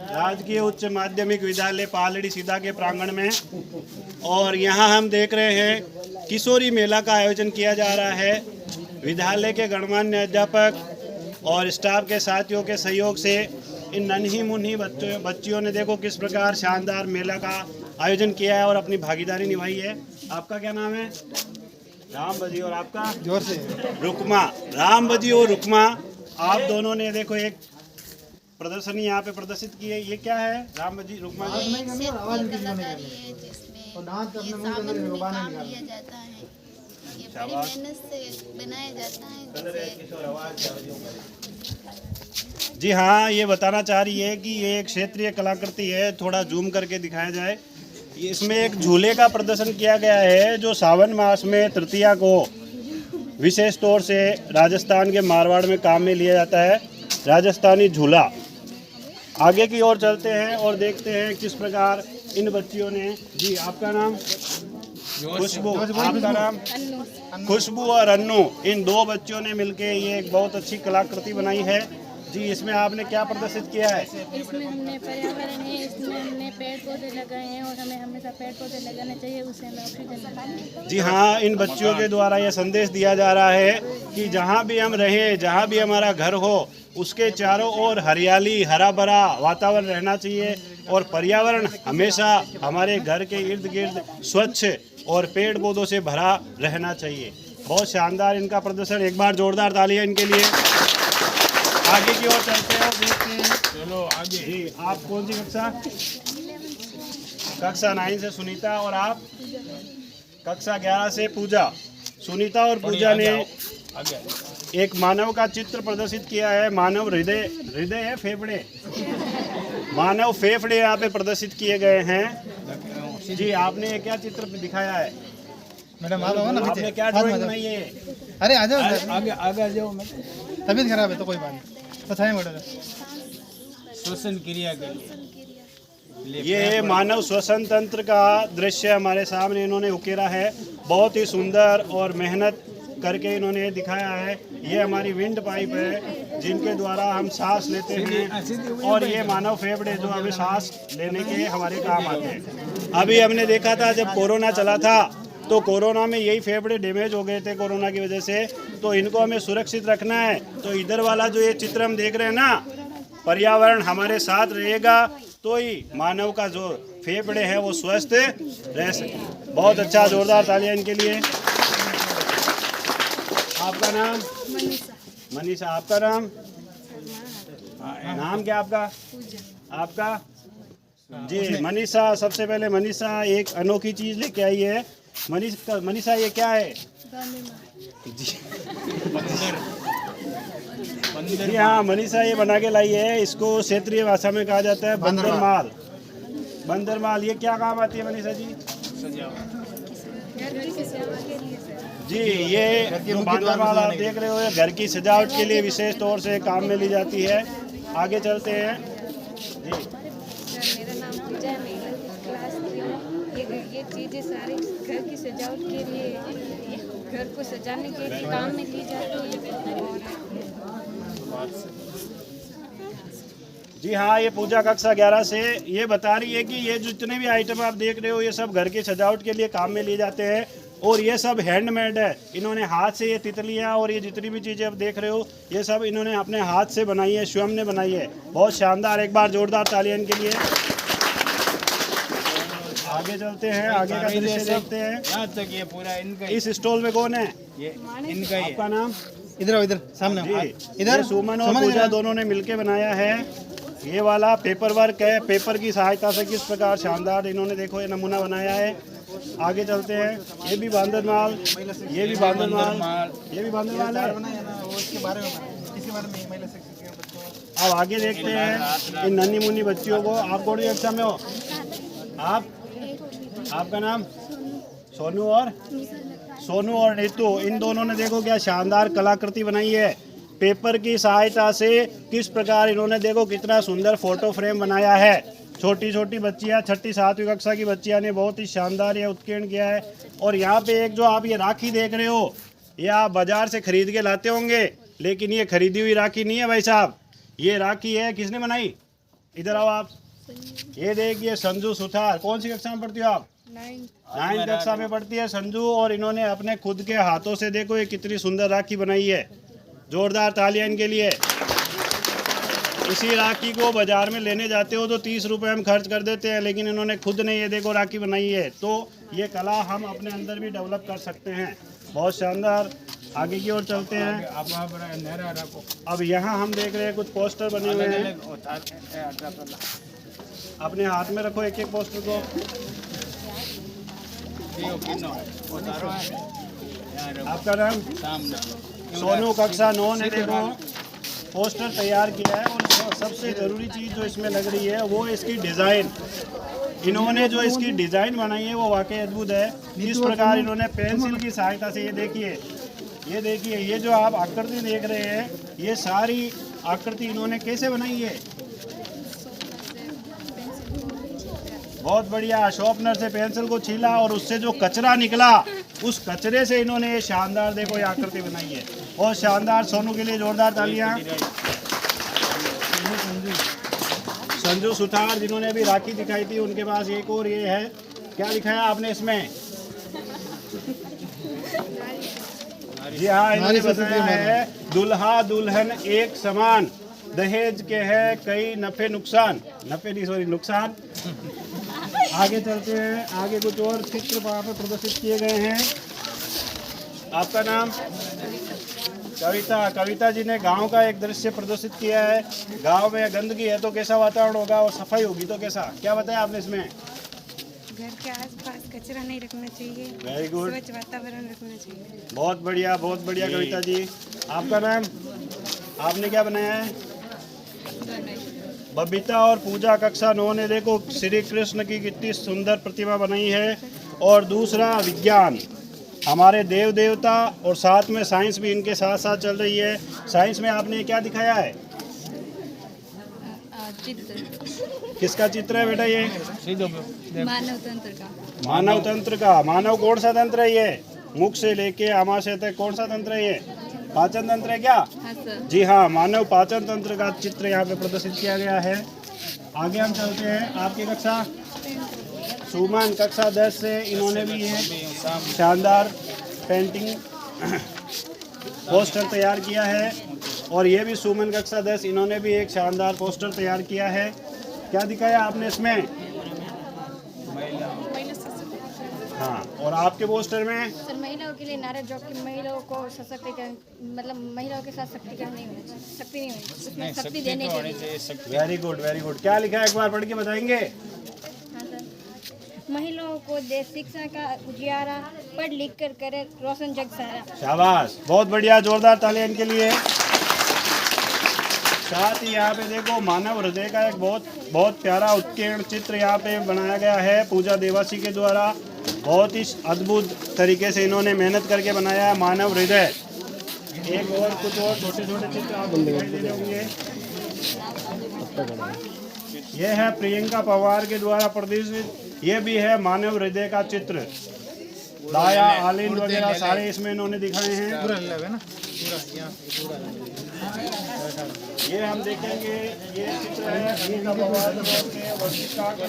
राजकीय उच्च माध्यमिक विद्यालय पालड़ी सीधा के प्रांगण में। और यहाँ हम देख रहे हैं किशोरी मेला का आयोजन किया जा रहा है। विद्यालय के गणमान्य अध्यापक और स्टाफ के साथियों के सहयोग से इन नन्ही मुन्ही बच्चियों ने देखो किस प्रकार शानदार मेला का आयोजन किया है और अपनी भागीदारी निभाई है। आपका क्या नाम है? राम बजी। और आपका? जोर से। रुकमा। राम बजी और रुकमा, आप दोनों ने देखो एक प्रदर्शनी यहाँ पे प्रदर्शित की है। ये क्या है राम बजी, रुकमा जी? जी हाँ, ये बताना चाह रही है कि ये एक क्षेत्रीय कलाकृति है। थोड़ा जूम करके दिखाया जाए। इसमें एक झूले का प्रदर्शन किया गया है जो सावन मास में तृतीया को विशेष तौर से राजस्थान के मारवाड़ में काम में लिया जाता है, राजस्थानी झूला। आगे की ओर चलते हैं और देखते हैं किस प्रकार इन बच्चियों ने। जी आपका नाम? खुशबू। आपका नाम? खुशबू और अन्नू, इन दो बच्चों ने मिलकर ये एक बहुत अच्छी कलाकृति बनाई है। जी इसमें आपने क्या प्रदर्शित किया है? इसमें हमने पर्यावरण है, इसमें हमने पेड़ पौधे लगाए हैं और हमें हमेशा पेड़ पौधे लगाने चाहिए, उससे हमें ऑक्सीजन मिलता है। जी हाँ, इन बच्चियों के द्वारा यह संदेश दिया जा रहा है कि जहाँ भी हम रहें, जहाँ भी हमारा घर हो, उसके चारों ओर हरियाली, हरा भरा वातावरण रहना चाहिए और पर्यावरण हमेशा हमारे घर के इर्द गिर्द स्वच्छ और पेड़ पौधों से भरा रहना चाहिए। बहुत शानदार इनका प्रदर्शन, एक बार जोरदार तालियां इनके लिए। आगे की ओर चलते हैं और देखते हैं। चलो आगे। जी आप कौन सी कक्षा? कक्षा 9 से सुनीता। और आप? कक्षा 11 से पूजा। सुनीता और पूजा ने एक मानव का चित्र प्रदर्शित किया है। मानव हृदय, हृदय है फेफड़े, मानव फेफड़े यहाँ पे प्रदर्शित किए गए हैं। जी आपने क्या चित्र दिखाया है? मैडम आ जाओ ना, आपने क्या ड्राइंग बनाई है? अरे आ जाओ, आगे आगे आ जाओ। तबीयत खराब है तो कोई बात नहीं, बताएं मैडम। श्वसन क्रिया के लिए ये मानव श्वसन तंत्र का दृश्य हमारे सामने इन्होंने उकेरा है। बहुत ही सुंदर और मेहनत करके इन्होंने दिखाया है। ये हमारी विंड पाइप है जिनके द्वारा हम सांस लेते हैं और ये मानव फेफड़े जो हमें सांस लेने के हमारे काम आते हैं। अभी हमने देखा था जब कोरोना चला था तो कोरोना में यही फेफड़े डैमेज हो गए थे कोरोना की वजह से, तो इनको हमें सुरक्षित रखना है। तो इधर वाला जो ये चित्र हम देख रहे हैं ना, पर्यावरण हमारे साथ रहेगा तो ही मानव का जो फेफड़े हैं वो स्वस्थ रह सके। बहुत अच्छा, जोरदार तालियां इनके लिए। आपका नाम? मनीषा। आपका नाम? नाम क्या आपका? आपका? जी मनीषा, सबसे पहले मनीषा एक अनोखी चीज लेके आई है। मनीषा ये क्या है? जी हाँ, मनीषा ये बना के लाई है। इसको क्षेत्रीय भाषा में कहा जाता है बंदरमाल। बंदरमाल ये क्या काम आती है मनीषा जी? जी ये जो बंदरमाल आप देख रहे हो ये घर की सजावट के लिए विशेष तौर से काम में ली जाती है। आगे चलते हैं। जी मेरा नाम पूजा है, मैं क्लास 3 में। ये चीज़ें सारी घर की सजावट के लिए, घर को सजाने के लिए काम में ली जाती है। जी हाँ, ये पूजा कक्षा 11 से ये बता रही है कि ये जितने भी आइटम आप देख रहे हो ये सब घर की सजावट के लिए काम में लिए जाते हैं और ये सब हैंडमेड है। इन्होंने हाथ से ये तितलियाँ और ये जितनी भी चीज़ें आप देख रहे हो ये सब इन्होंने अपने हाथ से बनाई है, स्वयं ने बनाई है। बहुत शानदार, एक बार जोरदार तालियां इनके लिए। आगे चलते हैं, आगे का दृश्य देखते हैं। यहाँ तक ये पूरा इनका इस स्टॉल में कौन है? ये इनका ही है। आपका नाम? इधर आओ, इधर सामने आओ। जी इधर ये सुमन और पूजा दोनों ने मिलकर बनाया है। ये वाला पेपर वर्क है, पेपर की सहायता से किस प्रकार शानदार इन्होंने देखो ये नमूना बनाया है। आगे चलते हैं। ये भी बांदरमाल, ये भी बांदरमाल, ये भी बांदरमाल है। इसके बारे में महिला शिक्षक के बच्चों। अब आगे देखते हैं इन नन्ही मुन्नी बच्चियों को। आप कौन सी कक्षा में हो? आप? आपका नाम? सोनू और नीतू, इन दोनों ने देखो क्या शानदार कलाकृति बनाई है। पेपर की सहायता से किस प्रकार इन्होंने देखो कितना सुंदर फोटो फ्रेम बनाया है। छोटी छोटी बच्चियां, 6ठी 7वीं कक्षा की बच्चियां ने बहुत ही शानदार ये उत्कीर्ण किया है। और यहाँ पे एक जो आप ये राखी देख रहे हो ये आप बाजार से खरीद के लाते होंगे, लेकिन ये खरीदी हुई राखी नहीं है भाई साहब। ये राखी है, किसने बनाई? इधर आओ आप। ये देखिए संजू सुथार, कौन सी कक्षा में पढ़ती हो आप? 9th कक्षा में पढ़ती है संजू, और इन्होंने अपने खुद के हाथों से देखो ये कितनी सुंदर राखी बनाई है। जोरदार तालियां इनके लिए। इसी राखी को बाजार में लेने जाते हो तो 30 रुपए हम खर्च कर देते हैं, लेकिन इन्होंने खुद ने ये देखो राखी बनाई है। तो ये कला हम अपने अंदर भी डेवलप कर सकते हैं। बहुत शानदार। आगे की ओर चलते हैं। अब यहाँ हम देख रहे हैं कुछ पोस्टर बने हुए हैं। अपने हाथ में रखो एक एक पोस्टर को। आपका नाम? सोनू, कक्षा 9 ने देखो पोस्टर तैयार किया है। और सबसे ज़रूरी चीज़ जो इसमें लग रही है वो इसकी डिज़ाइन। इन्होंने जो इसकी डिज़ाइन बनाई है वो वाकई अद्भुत है। इस प्रकार इन्होंने पेंसिल की सहायता से ये देखिए ये जो आप आकृति देख रहे हैं, ये सारी आकृति इन्होंने कैसे बनाई है? बहुत बढ़िया। शॉर्पनर से पेंसिल को छीला और उससे जो कचरा निकला, उस कचरे से इन्होंने ये शानदार देखो ये आकृति बनाई है। और शानदार। सोनू के लिए जोरदार तालियां। संजू सुथार जिन्होंने अभी राखी दिखाई थी, उनके पास एक और ये है। क्या लिखा है आपने इसमें? जी हाँ, इन्होंने बताया है दुल्हा दुल्हन एक समान, दहेज के है कई नफे नुकसान। नफे नहीं, सॉरी, नुकसान। आगे चलते हैं। आगे कुछ और चित्र वहाँ पर प्रदर्शित किए गए हैं। आपका नाम? कविता। कविता जी ने गांव का एक दृश्य प्रदर्शित किया है। गांव में गंदगी है तो कैसा वातावरण होगा, और सफाई होगी तो कैसा, क्या बताया आपने इसमें? घर के आसपास कचरा नहीं रखना चाहिए। Very good. स्वच्छ वातावरण रखना चाहिए। बहुत बढ़िया, बहुत बढ़िया कविता जी। आपका नाम? आपने क्या बनाया है? बबीता और पूजा, कक्षा 9 ने देखो श्री कृष्ण की कितनी सुंदर प्रतिमा बनाई है। और दूसरा विज्ञान, हमारे देव देवता, और साथ में साइंस भी इनके साथ साथ चल रही है। साइंस में आपने क्या दिखाया है? चित्र। किसका चित्र है बेटा ये? मानव तंत्र का। मानव तंत्र का। मानव कौन सा तंत्र है ये? मुख से लेके आमाशय तक कौन सा तंत्र है ये? पाचन तंत्र है क्या? हाँ सर। जी हाँ, मानव पाचन तंत्र का चित्र यहाँ पे प्रदर्शित किया गया है। आगे हम चलते हैं। आपकी कक्षा? सुमन, कक्षा 10 से इन्होंने भी ये शानदार पेंटिंग पोस्टर तैयार किया है। और ये भी सुमन, कक्षा 10, इन्होंने भी एक शानदार पोस्टर तैयार किया है। क्या दिखाया आपने इसमें? हाँ, और आपके पोस्टर में? सर, महिलाओं के लिए नारा जो कि महिलाओं को सशक्तिकरण, मतलब महिलाओं के साथ शक्तिकरण नहीं होना चाहिए, शक्ति नहीं होनी चाहिए, उसमें शक्ति देने के लिए। Very good, very good. क्या लिखा है एक बार पढ़ के बताएंगे? हाँ सर। महिलाओं को देश शिक्षा का उजियारा, पढ़ लिख कर करे रोशन जग सारा। शाबाश, बहुत बढ़िया। जोरदार तालियां इनके लिए। साथ ही यहाँ पे देखो मानव हृदय का एक बहुत प्यारा उत्कीर्ण चित्र यहाँ पे बनाया गया है पूजा देवासी के द्वारा। बहुत ही अद्भुत तरीके से इन्होंने मेहनत करके बनाया है मानव हृदय। एक और कुछ और छोटे छोटे चित्र आपको दिखाई दे रहे होंगे। ये है प्रियंका पवार के द्वारा प्रदर्शित, ये भी है मानव हृदय का चित्र। दाया, आलिंद वगैरह सारे इसमें इन्होंने दिखाए हैं। पूरा लग है ना, पूरा यहाँ ये हम देखेंगे, ये चित्र है प्रियंका पवार के वशिष्ठा का